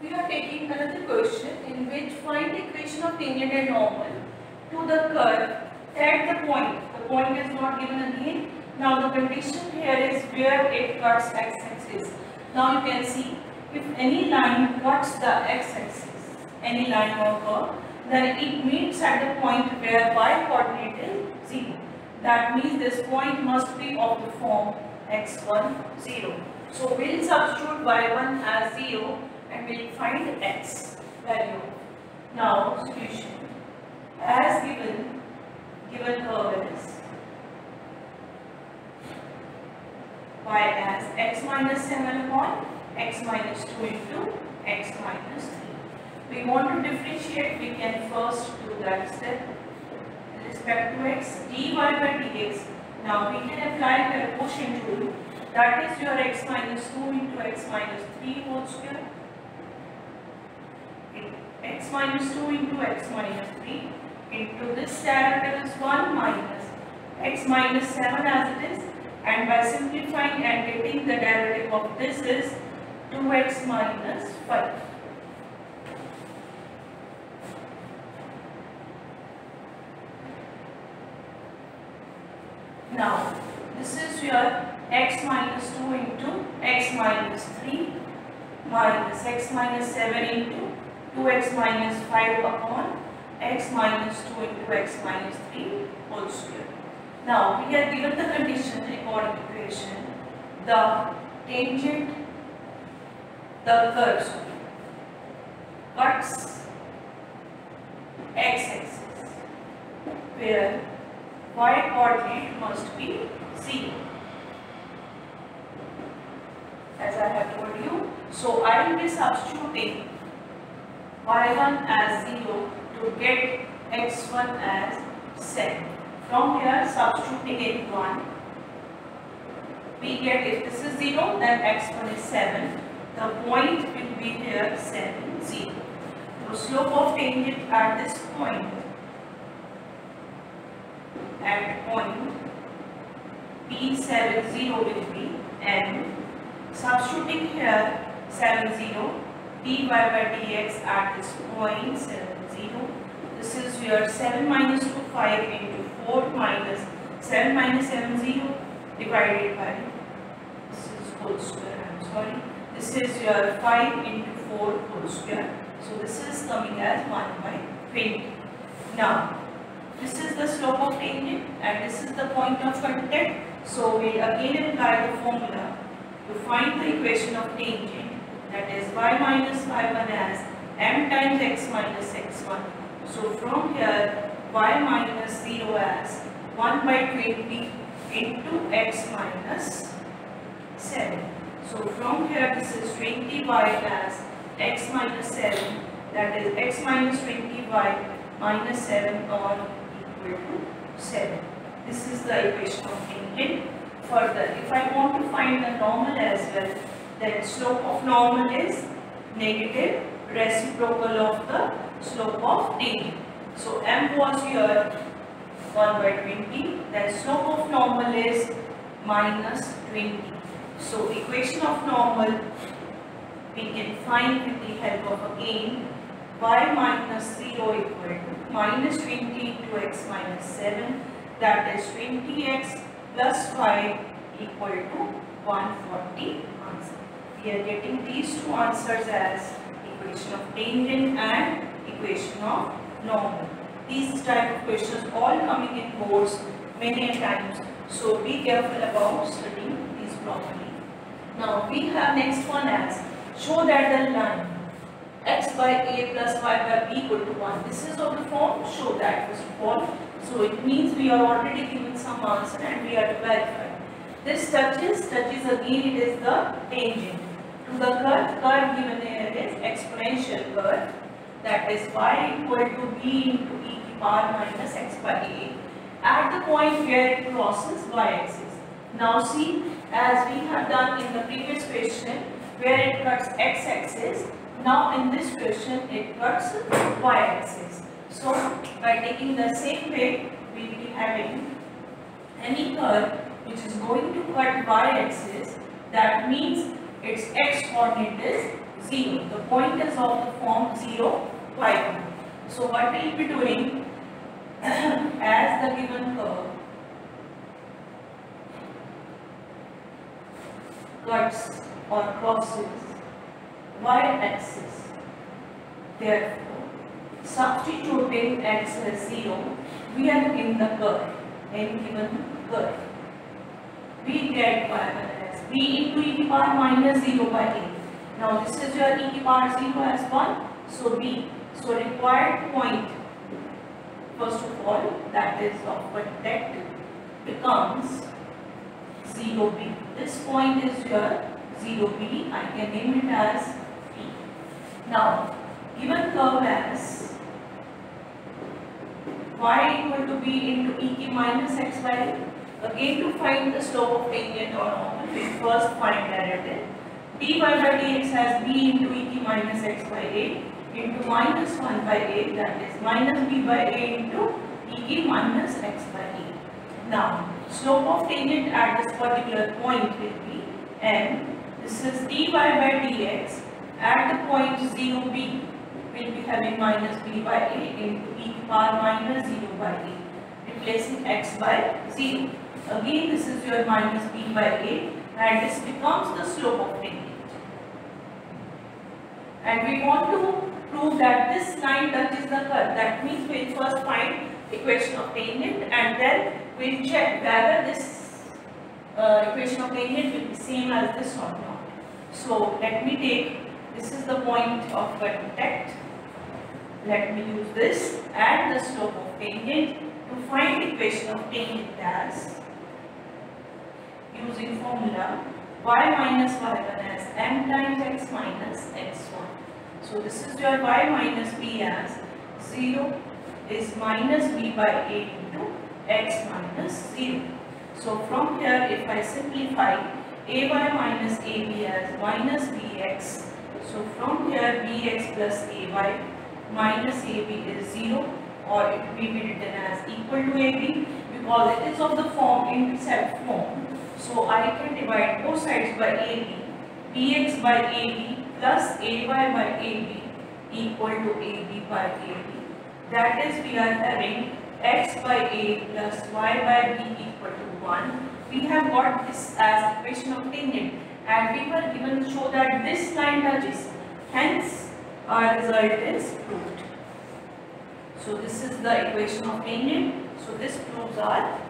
We are taking another question in which find the equation of tangent and normal to the curve at the point. The point is not given again. Now the condition here is where it cuts x-axis. Now you can see if any line cuts the x-axis, any line or curve, then it meets at the point where y-coordinate is 0. That means this point must be of the form x1, 0. So we'll substitute y1 as 0 and we'll find x value. Now solution. As given curve is y as x minus 7 upon x minus 2 into x minus 3. We want to differentiate, we can first do that step. With respect to x, dy by dx. Now we can apply the quotient rule. That is your x minus 2 into x minus 3 whole square. X minus 2 into x minus 3 into this derivative is 1 minus x minus 7 as it is, and by simplifying and getting the derivative of this is 2x minus 5. Now this is your x minus 2 into x minus 3 minus x minus 7 into 2x minus 5 upon x minus 2 into x minus 3 whole square. Now we are given the condition according to equation, the tangent, the curve cuts x-axis where y coordinate must be 0. As I have told you, so I will be substituting y1 as 0 to get x1 as 7. From here substituting in 1, we get, if this is 0 then x1 is 7. The point will be here 7, 0. So slope of tangent at this point, at point P7, 0 will be n. Substituting here 7, 0, dy by dx at this point 7, 0. This is your 7 minus 2, 5 into 4 minus 7 minus 7, 0 divided by, this is whole square, I am sorry. This is your 5 into 4 whole square. So this is coming as 1 by 20. Now this is the slope of tangent and this is the point of contact. So we again apply the formula to find the equation of tangent, that is y minus y1 as m times x minus x1. So from here y minus 0 as 1 by 20 into x minus 7. So from here this is 20y as x minus 7, that is x minus 20y minus 7 or equal to 7. This is the equation of tangent. Further, if I want to find the normal as well, then slope of normal is negative reciprocal of the slope of tangent. So m was your 1 by 20, then slope of normal is minus 20. So equation of normal we can find with the help of again y minus 0 equal to minus 20 into x minus 7, that is 20x plus 5 equal to 140 answer. We are getting these two answers as equation of tangent and equation of normal. These type of questions all coming in boards many a times. So be careful about studying these properly. Now we have next one as show that the line x by a plus y by b equal to 1. This is of the form show that first of all. So it means we are already given some answer and we have to verify. This touches again, it is the tangent to the curve given here is exponential curve, that is y equal to b into e to the power minus x by a at the point where it crosses y-axis. Now see, as we have done in the previous question where it cuts x-axis, now in this question it cuts y-axis. So by taking the same way, we will be having any curve which is going to cut y-axis. That means its x coordinate is 0. The point is of the form 0, y1. So what we will be doing as the given curve cuts or crosses y-axis, therefore substituting x as 0, we are in the curve, in given curve. We get y1 as b into e to the power minus 0 by a. Now this is your e to the power 0 as 1, so b. So required point, first of all, that is of contact, becomes 0b. This point is your 0b. I can name it as b. Now, given curve as y equal to b into e to minus x by a. Again, to find the slope of tangent or normal, we first find derivative. dy by dx as b into e to minus x by a into minus 1 by a, that is minus b by a into e to minus x by a. Now, slope of tangent at this particular point will be m. This is dy by dx at the point 0b will be having minus b by a into e to the power minus 0 by a, replacing x by 0. Again, this is your minus b by a, and this becomes the slope of tangent. And we want to prove that this line touches the curve. That means we will first find equation of tangent, and then we will check whether this equation of tangent will be same as this or not. So let me take, this is the point of contact. Let me use this and the slope of tangent to find equation of tangent as, using formula y minus y1 as m times x minus x1. So this is your y minus b as 0 is minus b by a into x minus 0. So from here, if I simplify ay minus ab as minus bx, so from here bx plus ay minus ab is 0, or it will be written as equal to ab, because it is of the form intercept form. So I can divide both sides by ab, bx by ab plus ay by ab equal to ab by ab. That is, we are having x by a plus y by b equal to 1. We have got this as equation of tangent, and we were given to show that this line touches. Hence, our result is proved. So this is the equation of tangent. So this proves our